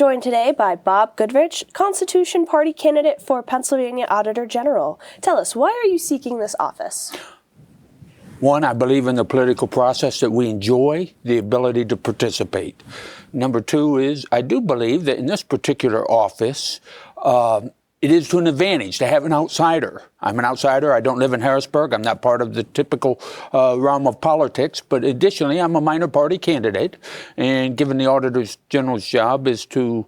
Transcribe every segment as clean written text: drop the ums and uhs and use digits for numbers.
joined today by Bob Goodrich, Constitution Party candidate for Pennsylvania Auditor General. Tell us, why are you seeking this office? One, I believe in the political process, that we enjoy the ability to participate. Number two is, I do believe that in this particular office, it is to an advantage to have an outsider. I'm an outsider. I don't live in Harrisburg. I'm not part of the typical realm of politics. But additionally, I'm a minor party candidate. And given the Auditor General's job is to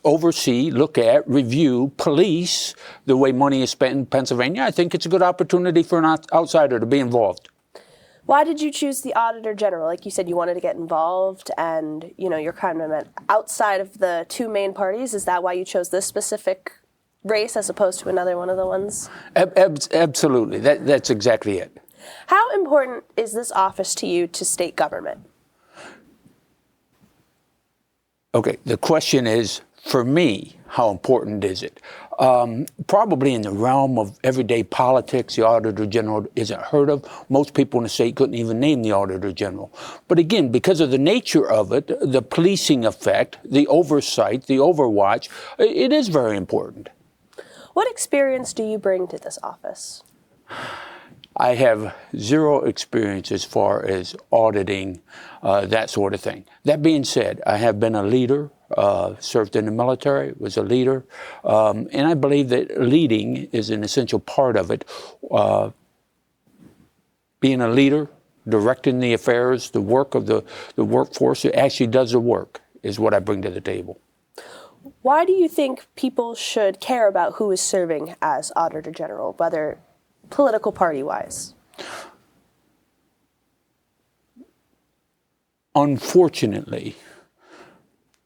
oversee, look at, review, police the way money is spent in Pennsylvania, I think it's a good opportunity for an outsider to be involved. Why did you choose the Auditor General? Like you said, you wanted to get involved, and you're kind of outside of the two main parties. Is that why you chose this specific race as opposed to another one of the ones? Absolutely. That's exactly it. How important is this office to you to state government? Okay, the question is, for me, how important is it? Probably in the realm of everyday politics, the Auditor General isn't heard of. Most people in the state couldn't even name the Auditor General. But again, because of the nature of it, the policing effect, the oversight, the overwatch, it is very important. What experience do you bring to this office? I have zero experience as far as auditing, that sort of thing. That being said, I have been a leader, served in the military, was a leader, and I believe that leading is an essential part of it. Being a leader, directing the affairs, the work of the workforce, it actually does the work, is what I bring to the table. Why do you think people should care about who is serving as Auditor General, whether political party-wise? Unfortunately,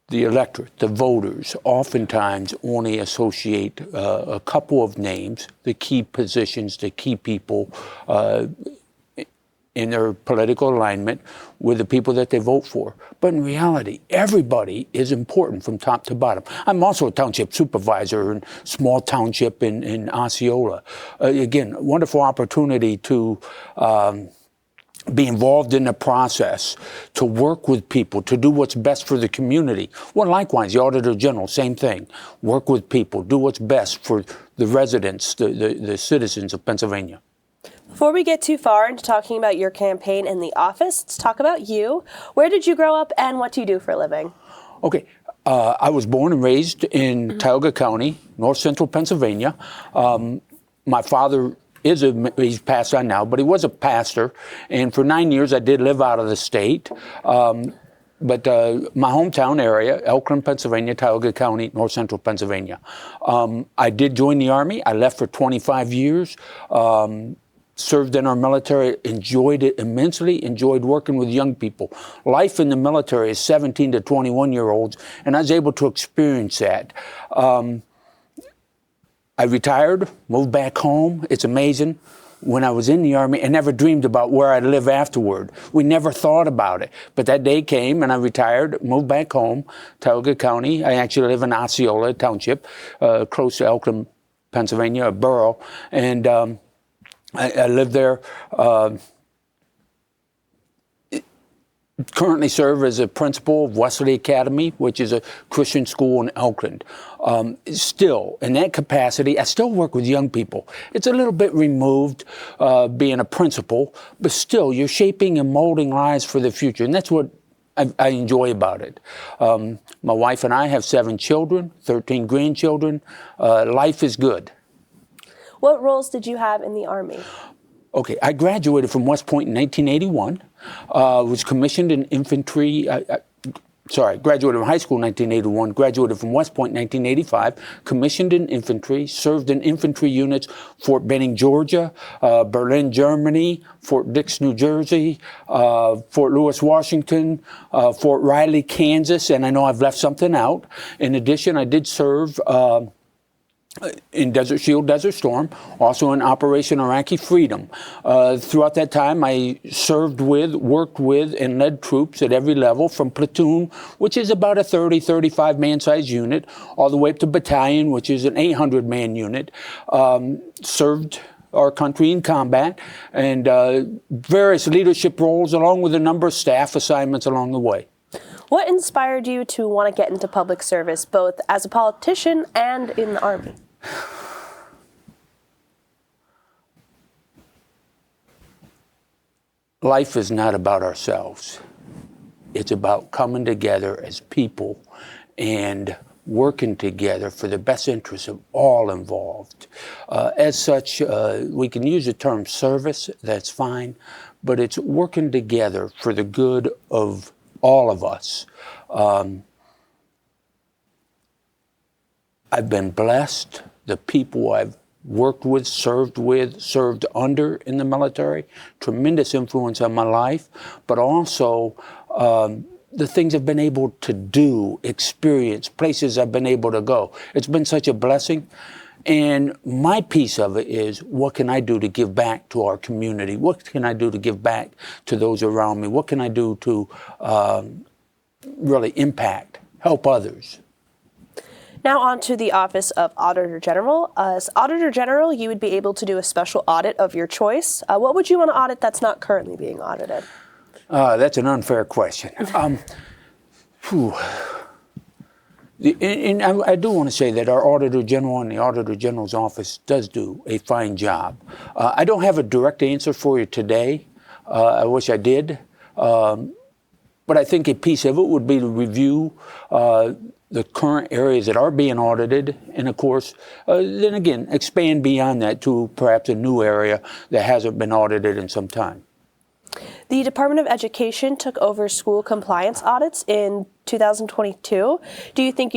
the electorate, the voters, oftentimes only associate a couple of names, the key positions, the key people in their political alignment with the people that they vote for. But in reality, everybody is important from top to bottom. I'm also a township supervisor in a small township in Osceola. Again, wonderful opportunity to be involved in the process, to work with people, to do what's best for the community. Well, likewise, the Auditor General, same thing. Work with people, do what's best for the residents, the citizens of Pennsylvania. Before we get too far into talking about your campaign and the office, let's talk about you. Where did you grow up and what do you do for a living? Okay. I was born and raised in Tioga County, north central Pennsylvania. My father he's passed on now, but he was a pastor. And for 9 years, I did live out of the state. But my hometown area, Elkland, Pennsylvania, Tioga County, north central Pennsylvania. I did join the Army. I left for 25 years. Served in our military, enjoyed it immensely, enjoyed working with young people. Life in the military is 17 to 21-year-olds, and I was able to experience that. I retired, moved back home. It's amazing. When I was in the Army, I never dreamed about where I'd live afterward. We never thought about it. But that day came, and I retired, moved back home, Tioga County. I actually live in Osceola Township, close to Elkland, Pennsylvania, a borough. And I live there, currently serve as a principal of Wesley Academy, which is a Christian school in Elkland. Still, in that capacity, I still work with young people. It's a little bit removed being a principal, but still, you're shaping and molding lives for the future, and that's what I enjoy about it. My wife and I have 7 children, 13 grandchildren. Life is good. What roles did you have in the Army? Okay, I graduated from West Point in 1981, was commissioned in infantry, graduated from high school in 1981, graduated from West Point in 1985, commissioned in infantry, served in infantry units, Fort Benning, Georgia, Berlin, Germany, Fort Dix, New Jersey, Fort Lewis, Washington, Fort Riley, Kansas, and I know I've left something out. In addition, I did serve in Desert Shield, Desert Storm, also in Operation Iraqi Freedom. Throughout that time, I served with, worked with, and led troops at every level, from platoon, which is about a 30, 35 man-sized unit, all the way up to battalion, which is an 800-man unit. Served our country in combat, and various leadership roles, along with a number of staff assignments along the way. What inspired you to want to get into public service, both as a politician and in the Army? Life is not about ourselves. It's about coming together as people and working together for the best interests of all involved. As such, we can use the term service, that's fine, but it's working together for the good of all of us. I've been blessed. The people I've worked with, served under in the military, tremendous influence on my life, but also the things I've been able to do, experience, places I've been able to go. It's been such a blessing. And my piece of it is, what can I do to give back to our community? What can I do to give back to those around me? What can I do to really impact, help others? Now on to the Office of Auditor General. As Auditor General, you would be able to do a special audit of your choice. What would you want to audit that's not currently being audited? That's an unfair question. And I do want to say that our Auditor General and the Auditor General's office does do a fine job. I don't have a direct answer for you today. I wish I did. But I think a piece of it would be to review the current areas that are being audited, and of course, then again, expand beyond that to perhaps a new area that hasn't been audited in some time. The Department of Education took over school compliance audits in 2022. Do you think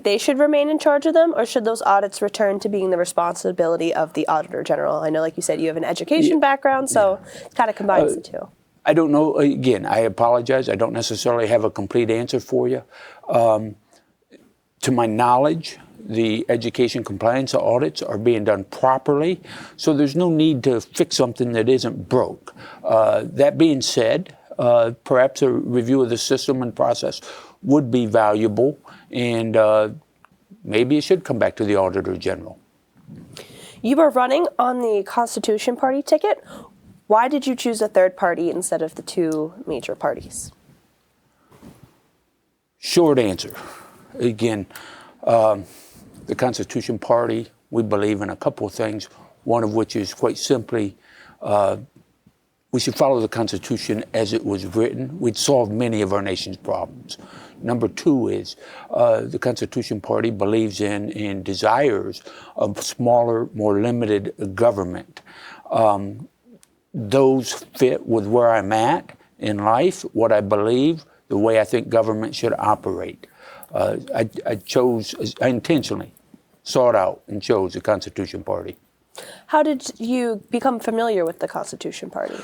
they should remain in charge of them, or should those audits return to being the responsibility of the Auditor General? I know, like you said, you have an education background, so it kind of combines the two. I don't know. Again, I apologize. I don't necessarily have a complete answer for you. To my knowledge, the education compliance audits are being done properly, so there's no need to fix something that isn't broke. That being said, perhaps a review of the system and process would be valuable, and maybe it should come back to the Auditor General. You were running on the Constitution Party ticket. Why did you choose a third party instead of the two major parties? Short answer. Again, the Constitution Party, we believe in a couple of things, one of which is quite simply we should follow the Constitution as it was written. We'd solve many of our nation's problems. Number two is the Constitution Party believes in and desires a smaller, more limited government. Those fit with where I'm at in life, what I believe, the way I think government should operate. I intentionally sought out and chose the Constitution Party. How did you become familiar with the Constitution Party?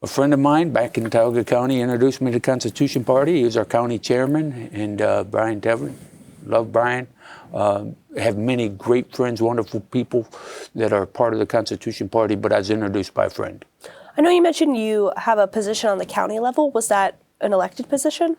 A friend of mine back in Tioga County introduced me to the Constitution Party. He was our county chairman, and Brian Tevlin. Love Brian. Have many great friends, wonderful people that are part of the Constitution Party, but I was introduced by a friend. I know you mentioned you have a position on the county level. Was that an elected position?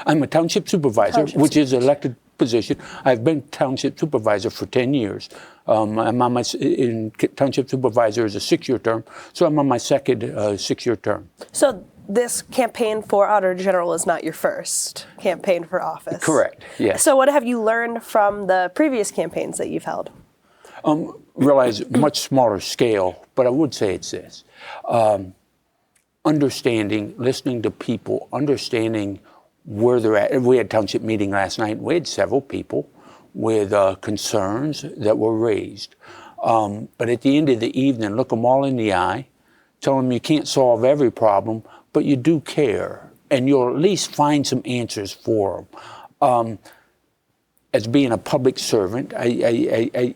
I'm a township supervisor, which is an elected position. I've been township supervisor for 10 years. I'm on my township supervisor is a 6-year term, so I'm on my second 6-year term. So this campaign for Auditor General is not your first campaign for office? Correct, yes. So what have you learned from the previous campaigns that you've held? Realize much smaller scale, but I would say it's this. Understanding, listening to people, understanding where they're at. We had a township meeting last night. We had several people with concerns that were raised. But at the end of the evening, look them all in the eye, tell them you can't solve every problem, but you do care, and you'll at least find some answers for them. As being a public servant, I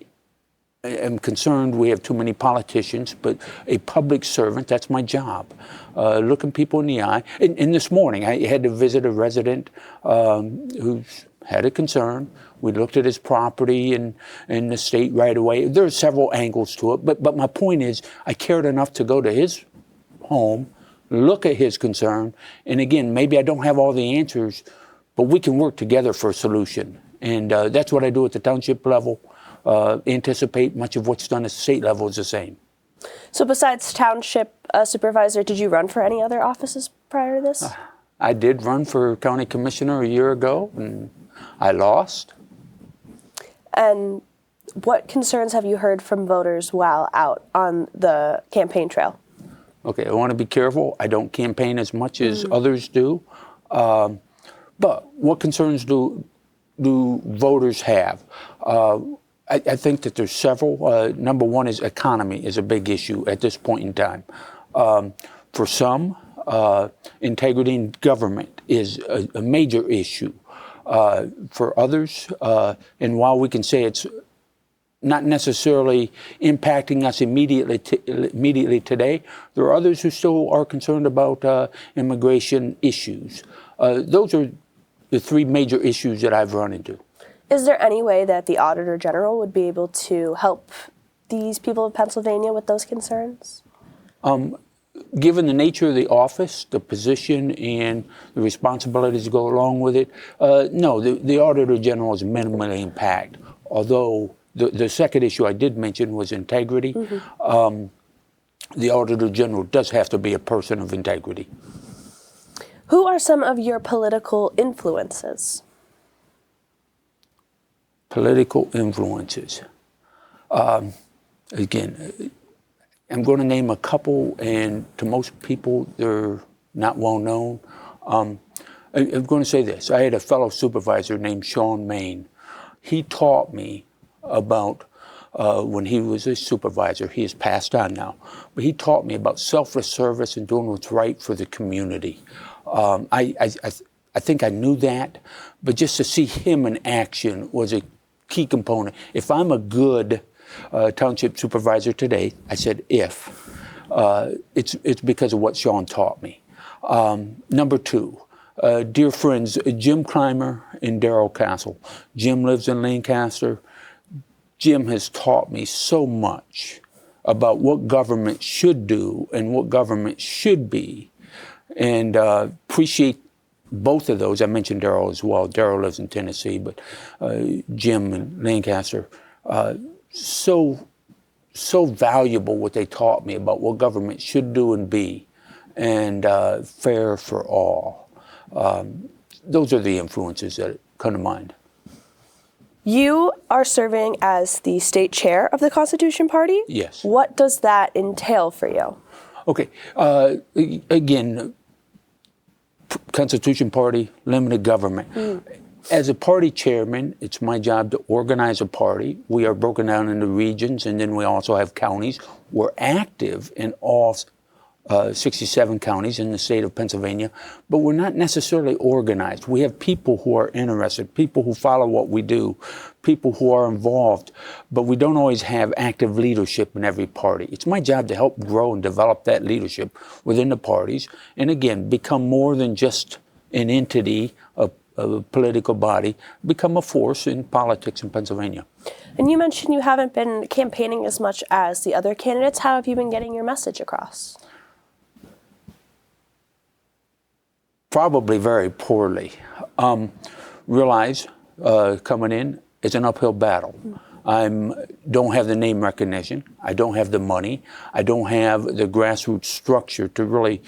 am concerned we have too many politicians, but a public servant, that's my job. Looking people in the eye. And this morning, I had to visit a resident who's had a concern. We looked at his property and the state right away. There are several angles to it, but my point is I cared enough to go to his home, look at his concern, and again, maybe I don't have all the answers, but we can work together for a solution. And that's what I do at the township level. Anticipate much of what's done at the state level is the same. So besides township supervisor, did you run for any other offices prior to this? I did run for county commissioner a year ago, and I lost. And what concerns have you heard from voters while out on the campaign trail? Okay, I want to be careful. I don't campaign as much as others do. But what concerns do voters have? I think that there's several. Number one is economy is a big issue at this point in time. For some, integrity in government is a major issue. For others, and while we can say it's not necessarily impacting us immediately today, there are others who still are concerned about immigration issues. Those are the three major issues that I've run into. Is there any way that the Auditor General would be able to help these people of Pennsylvania with those concerns? Given the nature of the office, the position, and the responsibilities that go along with it, no, the Auditor General is minimally impacted. Although the second issue I did mention was integrity. The Auditor General does have to be a person of integrity. Who are some of your political influences? Political influences. Again, I'm going to name a couple, and to most people, they're not well known. I'm going to say this. I had a fellow supervisor named Sean Main. He taught me about, when he was a supervisor, he has passed on now, but he taught me about selfless service and doing what's right for the community. I think I knew that, but just to see him in action was a key component. If I'm a good township supervisor today, I said if, it's because of what Sean taught me. Number two, dear friends, Jim Clymer and Darrell Castle. Jim lives in Lancaster. Jim has taught me so much about what government should do and what government should be, and appreciate both of those. I mentioned Darrell as well. Darrell lives in Tennessee, but Jim in Lancaster. So valuable what they taught me about what government should do and be, and fair for all. Those are the influences that come to mind. You are serving as the state chair of the Constitution Party? Yes. What does that entail for you? Okay. Again, Constitution Party, limited government. As a party chairman, it's my job to organize a party. We are broken down into regions, and then we also have counties. We're active in all 67 counties in the state of Pennsylvania, but we're not necessarily organized. We have people who are interested, people who follow what we do, people who are involved, but we don't always have active leadership in every party. It's my job to help grow and develop that leadership within the parties, and again, become more than just an entity, a political body, become a force in politics in Pennsylvania. And you mentioned you haven't been campaigning as much as the other candidates. How have you been getting your message across? Probably very poorly. Realize coming in, it's an uphill battle. I don't have the name recognition. I don't have the money. I don't have the grassroots structure to really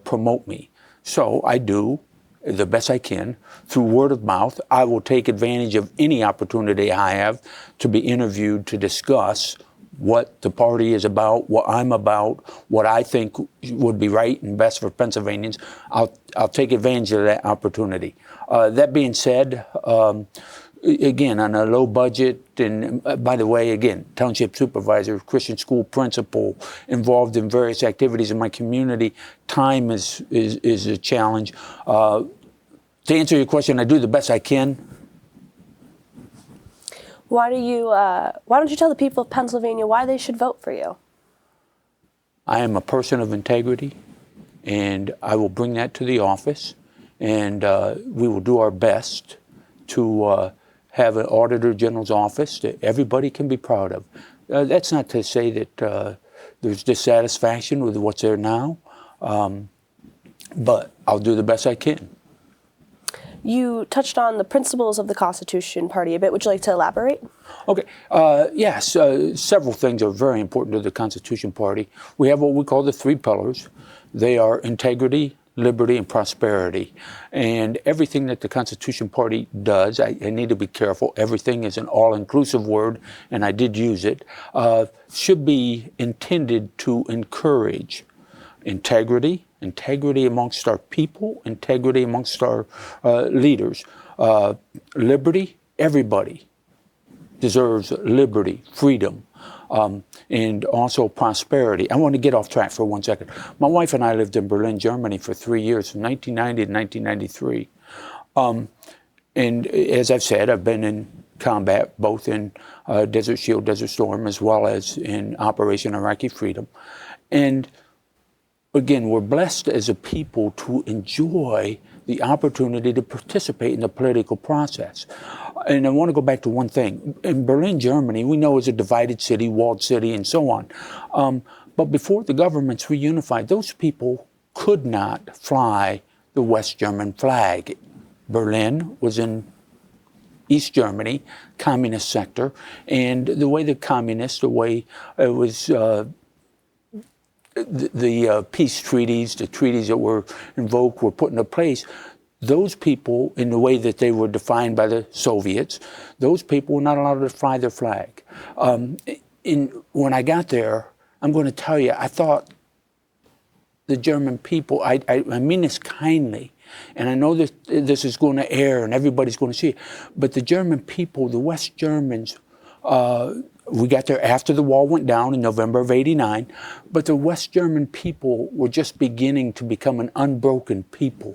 promote me. So I do the best I can through word of mouth. I will take advantage of any opportunity I have to be interviewed to discuss what the party is about, what I'm about, what I think would be right and best for Pennsylvanians. I'll take advantage of that opportunity. That being said, again, on a low budget, and by the way, again, township supervisor, Christian school principal, involved in various activities in my community, time is a challenge. To answer your question, I do the best I can. Why don't you tell the people of Pennsylvania why they should vote for you? I am a person of integrity, and I will bring that to the office, and we will do our best to have an Auditor General's office that everybody can be proud of. That's not to say that there's dissatisfaction with what's there now, but I'll do the best I can. You touched on the principles of the Constitution Party a bit. Would you like to elaborate? Okay. Yes, several things are very important to the Constitution Party. We have what we call the three pillars. They are integrity, liberty, and prosperity. And everything that the Constitution Party does, I need to be careful, everything is an all-inclusive word, and I did use it, should be intended to encourage integrity amongst our people, integrity amongst our leaders. Liberty, everybody deserves liberty, freedom, and also prosperity. I want to get off track for 1 second. My wife and I lived in Berlin, Germany for 3 years, from 1990 to 1993. And as I've said, I've been in combat, both in Desert Shield, Desert Storm, as well as in Operation Iraqi Freedom. And again, we're blessed as a people to enjoy the opportunity to participate in the political process. And I want to go back to one thing. In Berlin, Germany, we know it's a divided city, walled city, and so on. But before the governments reunified, those people could not fly the West German flag. Berlin was in East Germany, communist sector, and the way the communists, the way it was the peace treaties, the treaties that were invoked, were put into place, those people, in the way that they were defined by the Soviets, those people were not allowed to fly their flag. When I got there, I'm going to tell you, I thought the German people, I mean this kindly, and I know that this is going to air and everybody's going to see it, but the German people, the West Germans, we got there after the wall went down in November of '89, but the West German people were just beginning to become an unbroken people.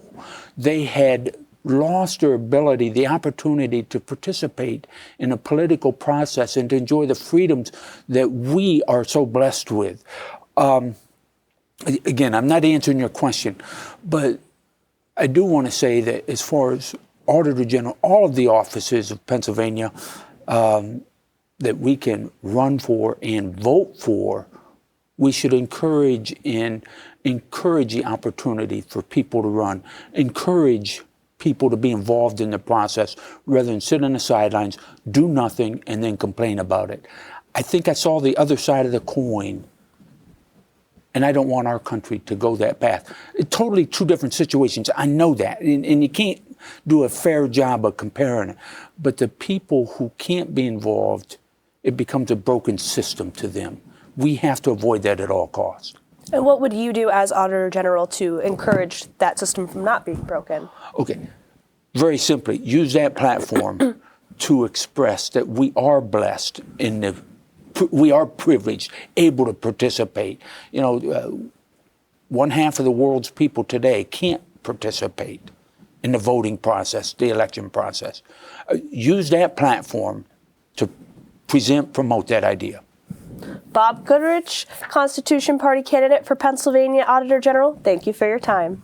They had lost their ability, the opportunity to participate in a political process and to enjoy the freedoms that we are so blessed with. Again, I'm not answering your question, but I do want to say that as far as Auditor General, all of the offices of Pennsylvania that we can run for and vote for, we should encourage the opportunity for people to run, encourage people to be involved in the process rather than sit on the sidelines, do nothing, and then complain about it. I think I saw the other side of the coin, and I don't want our country to go that path. Totally two different situations. I know that, and you can't do a fair job of comparing it. But the people who can't be involved, it becomes a broken system to them. We have to avoid that at all costs. And what would you do as Auditor General to encourage that system from not being broken? Okay, very simply, use that platform to express that we are blessed we are privileged, able to participate. You know, one half of the world's people today can't participate in the voting process, the election process. Use that platform to promote that idea. Bob Goodrich, Constitution Party candidate for Pennsylvania Auditor General, thank you for your time.